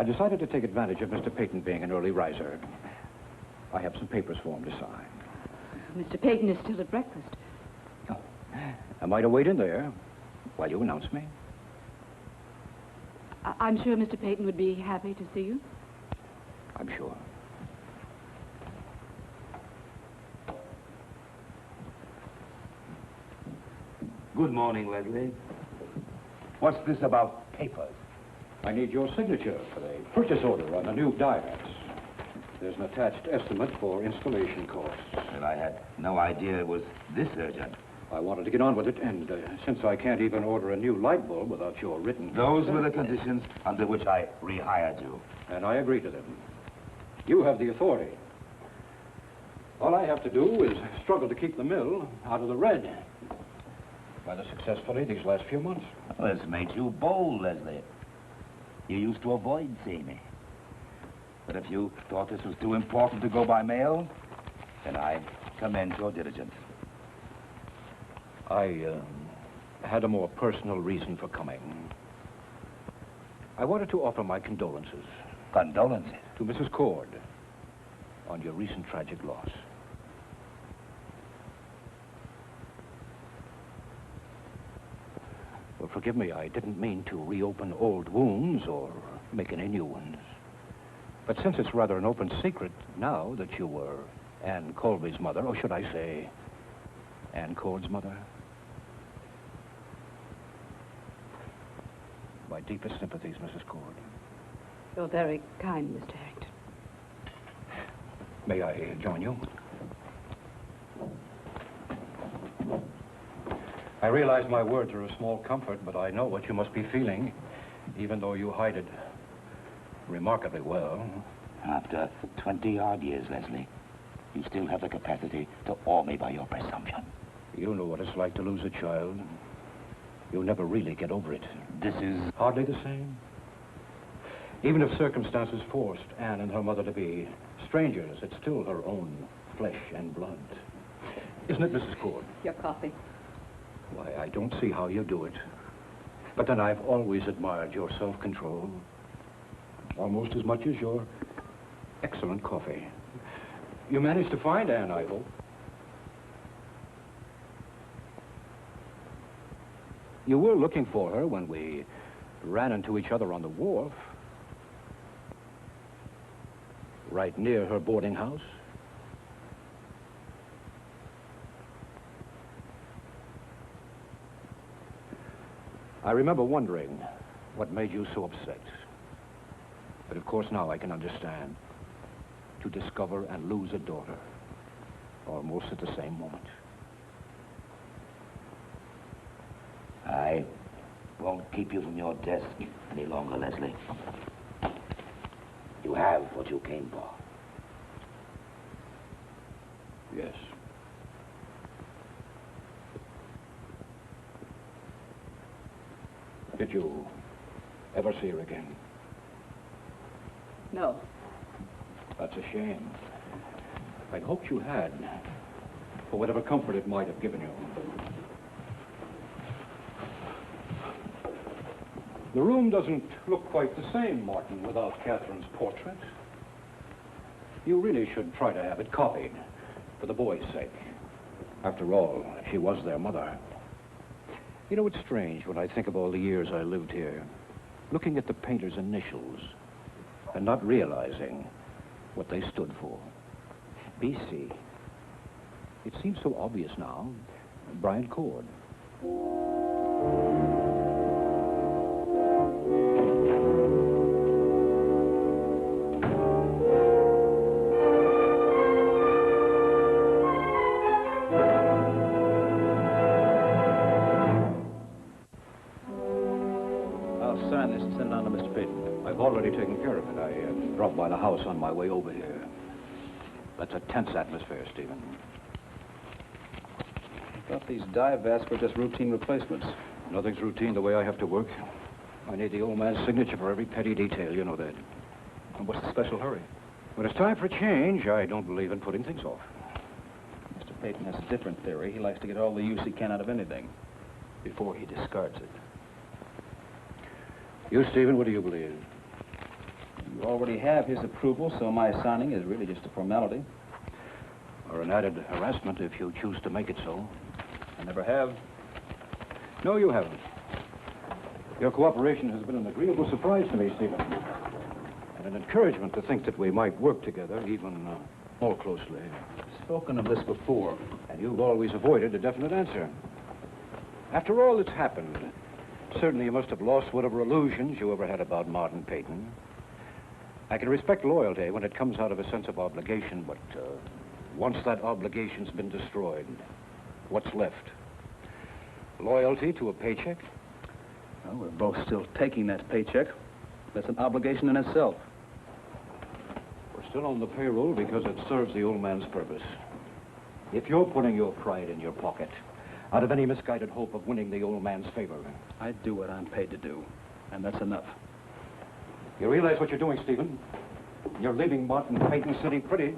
I decided to take advantage of Mr. Peyton being an early riser. I have some papers for him to sign. Mr. Peyton is still at breakfast. Oh, am I to wait in there while you announce me? I'm sure Mr. Peyton would be happy to see you. I'm sure. Good morning, Leslie. What's this about papers? I need your signature for the purchase order on the new diamonds. There's an attached estimate for installation costs. And I had no idea it was this urgent. I wanted to get on with it, and since I can't even order a new light bulb without your written... Those were the conditions under which I rehired you. And I agree to them. You have the authority. All I have to do is struggle to keep the mill out of the red. Rather successfully these last few months. Well, it's made you bold, Leslie. You used to avoid seeing me. But if you thought this was too important to go by mail, then I commend your diligence. I had a more personal reason for coming. I wanted to offer my condolences. Condolences? To Mrs. Cord on your recent tragic loss. Well, forgive me, I didn't mean to reopen old wounds or make any new ones. But since it's rather an open secret now that you were Anne Colby's mother, or should I say, Anne Cord's mother, my deepest sympathies, Mrs. Cord. You're very kind, Mr. Harrington. May I join you? I realize my words are a small comfort, but I know what you must be feeling, even though you hide it remarkably well. After 20-odd years, Leslie, you still have the capacity to awe me by your presumption. You know what it's like to lose a child. You'll never really get over it. This is... Hardly the same. Even if circumstances forced Anne and her mother to be strangers, it's still her own flesh and blood. Isn't it, Mrs. Cord? Your coffee. Why, I don't see how you do it. But then I've always admired your self-control. Almost as much as your excellent coffee. You managed to find Anne, I hope. You were looking for her when we ran into each other on the wharf. Right near her boarding house. I remember wondering what made you so upset. But of course now I can understand. To discover and lose a daughter, almost at the same moment. I won't keep you from your desk any longer, Leslie. You have what you came for. Yes. Did you ever see her again? No. That's a shame. I'd hoped you had, for whatever comfort it might have given you. The room doesn't look quite the same, Martin, without Catherine's portrait. You really should try to have it copied, for the boy's sake. After all, she was their mother. You know, it's strange when I think of all the years I lived here, looking at the painter's initials, and not realizing what they stood for. BC. It seems so obvious now. Brian Cord. I'll sign this and send it on to Mr. Peyton. I've already taken care of it. I dropped by the house on my way over here. That's a tense atmosphere, Stephen. I thought these dye vests were just routine replacements. Nothing's routine the way I have to work. I need the old man's signature for every petty detail, you know that. And what's the special hurry? When it's time for change, I don't believe in putting things off. Mr. Peyton has a different theory. He likes to get all the use he can out of anything before he discards it. You, Stephen, what do you believe? You already have his approval, so my signing is really just a formality. Or an added harassment if you choose to make it so. I never have. No, you haven't. Your cooperation has been an agreeable surprise to me, Stephen. And an encouragement to think that we might work together even more closely. Spoken of this before. And you've always avoided a definite answer. After all that's happened, certainly you must have lost whatever illusions you ever had about Martin Peyton. I can respect loyalty when it comes out of a sense of obligation, but once that obligation's been destroyed, what's left? Loyalty to a paycheck? Well, we're both still taking that paycheck. That's an obligation in itself. We're still on the payroll because it serves the old man's purpose. If you're putting your pride in your pocket, out of any misguided hope of winning the old man's favor... I do what I'm paid to do, and that's enough. You realize what you're doing, Stephen? You're leaving Martin Peyton sitting pretty,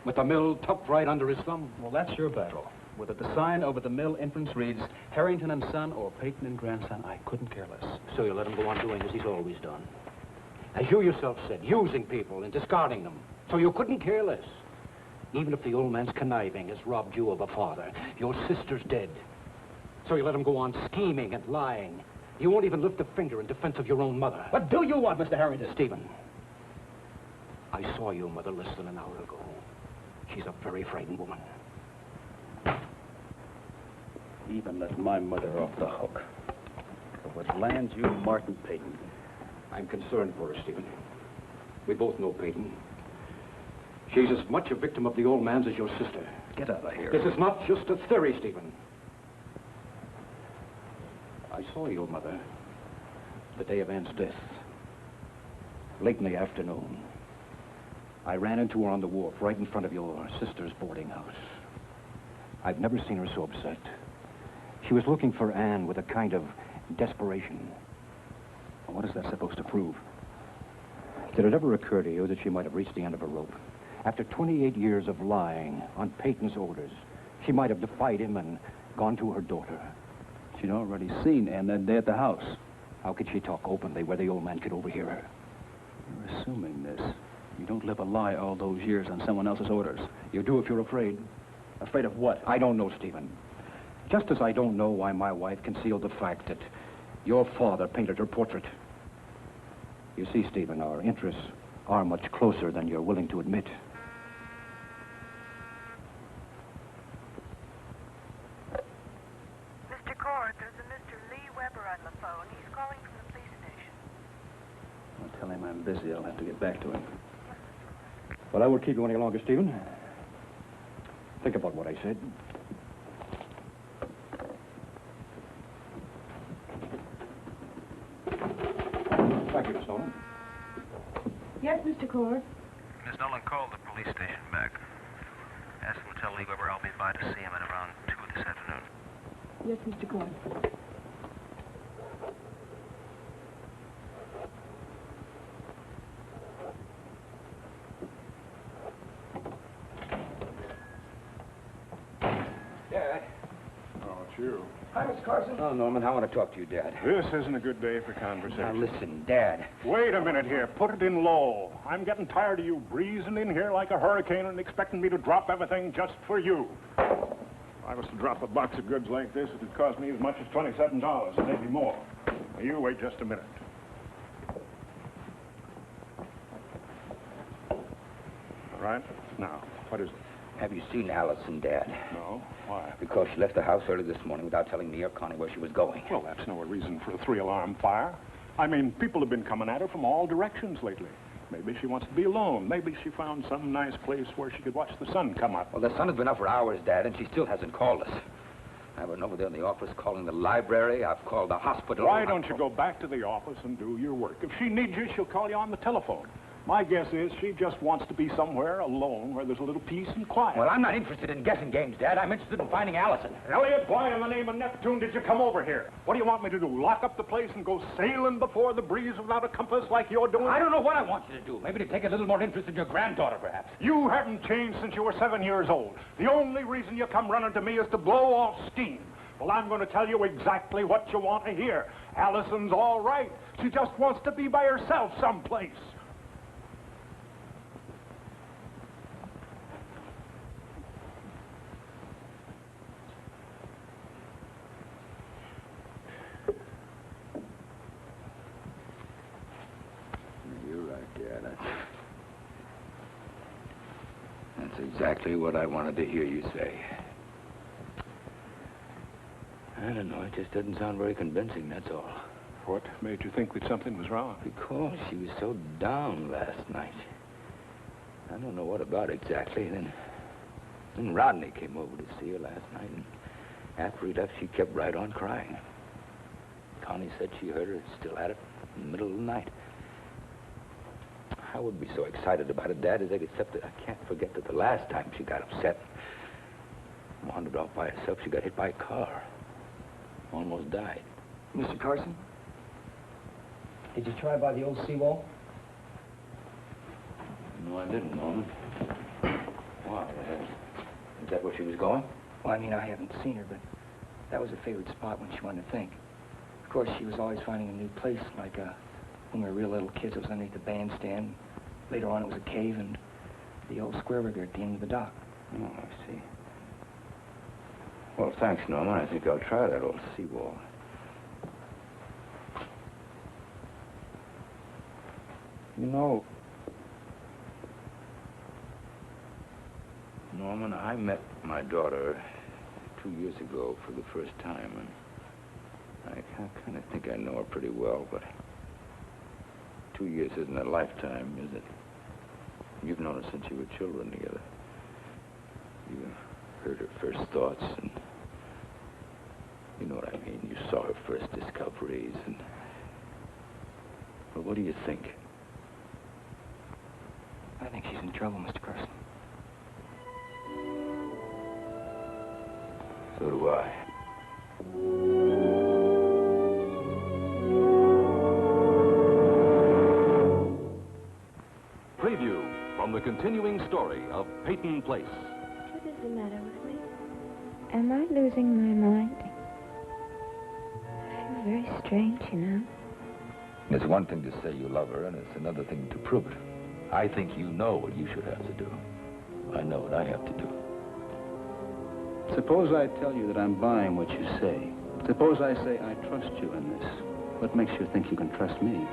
with the mill tucked right under his thumb. Well, that's your battle. Whether the sign over the mill entrance reads Harrington and Son or Peyton and Grandson, I couldn't care less. So you let him go on doing as he's always done. As you yourself said, using people and discarding them. So you couldn't care less. Even if the old man's conniving has robbed you of a father, your sister's dead. So you let him go on scheming and lying. You won't even lift a finger in defense of your own mother. What do you want, Mr. Harrington? Stephen, I saw your mother less than an hour ago. She's a very frightened woman. Even let my mother off the hook. For what lands you, Martin Peyton. I'm concerned for her, Stephen. We both know Peyton. She's as much a victim of the old man's as your sister. Get out of here. This is not just a theory, Stephen. I saw your mother the day of Ann's death. Late in the afternoon. I ran into her on the wharf right in front of your sister's boarding house. I've never seen her so upset. She was looking for Ann with a kind of desperation. What is that supposed to prove? Did it ever occur to you that she might have reached the end of her rope? After 28 years of lying on Peyton's orders, she might have defied him and gone to her daughter. She'd already seen Ann that day at the house. How could she talk openly where the old man could overhear her? You're assuming this. You don't live a lie all those years on someone else's orders. You do if you're afraid. Afraid of what? I don't know, Stephen. Just as I don't know why my wife concealed the fact that your father painted her portrait. You see, Stephen, our interests are much closer than you're willing to admit. Mr. Cord, there's a Mr. Lee Weber on the phone. He's calling from the police station. I'll tell him I'm busy. I'll have to get back to him. Well, I won't keep you any longer, Stephen. Think about what I said. Thank you, Miss Nolan. Yes, Mr. Cord. Miss Nolan called the police station back. Asked him to tell Lee Weber I'll be by to see him at around 2 this afternoon. Yes, Mr. Cord. Dad. Oh, it's you. Hi, Miss Carson. Oh, Norman, I want to talk to you, Dad. This isn't a good day for conversation. Now, listen, Dad. Wait a minute here. Put it in low. I'm getting tired of you breezing in here like a hurricane and expecting me to drop everything just for you. If I was to drop a box of goods like this, it would cost me as much as $27, maybe more. Now, you wait just a minute. All right? Now, what is it? Have you seen Allison, Dad? No? Why? Because she left the house early this morning without telling me or Connie where she was going. Well, that's no reason for a three-alarm fire. I mean, people have been coming at her from all directions lately. Maybe she wants to be alone. Maybe she found some nice place where she could watch the sun come up. Well, the sun has been up for hours, Dad, and she still hasn't called us. I've been over there in the office calling the library. I've called the hospital. Why don't you go back to the office and do your work? If she needs you, she'll call you on the telephone. My guess is she just wants to be somewhere alone where there's a little peace and quiet. Well, I'm not interested in guessing games, Dad. I'm interested in finding Allison. Elliot, why in the name of Neptune did you come over here? What do you want me to do, lock up the place and go sailing before the breeze without a compass like you're doing? I don't know what I want you to do. Maybe to take a little more interest in your granddaughter, perhaps. You haven't changed since you were 7 years old. The only reason you come running to me is to blow off steam. Well, I'm going to tell you exactly what you want to hear. Allison's all right. She just wants to be by herself someplace. That's exactly what I wanted to hear you say. I don't know, it just doesn't sound very convincing, that's all. What made you think that something was wrong? Because she was so down last night. I don't know what about exactly. Then Rodney came over to see her last night, and after he left, she kept right on crying. Connie said she heard her still at it in the middle of the night. I wouldn't be so excited about it, Dad, except that I can't forget that the last time she got upset, wandered off by herself, she got hit by a car. Almost died. Mr. Carson? Did you try by the old seawall? No, I didn't, Norman. Why? Is that where she was going? Well, I mean, I haven't seen her, but that was a favorite spot when she wanted to think. Of course, she was always finding a new place, like when we were real little kids, it was underneath the bandstand. Later on, it was a cave and the old square rigger at the end of the dock. Oh, I see. Well, thanks, Norman. I think I'll try that old seawall. You know, Norman, I met my daughter 2 years ago for the first time, and I kind of think I know her pretty well, but 2 years isn't a lifetime, is it? You've known her since you were children together. You heard her first thoughts, and you know what I mean. You saw her first discoveries, and... Well, what do you think? I think she's in trouble, Mr. Carson. So do I. Preview from the continuing story of Peyton Place. What is the matter with me? Am I losing my mind? I feel very strange, you know. It's one thing to say you love her, and it's another thing to prove it. I think you know what you should have to do. I know what I have to do. Suppose I tell you that I'm buying what you say. Suppose I say I trust you in this. What makes you think you can trust me?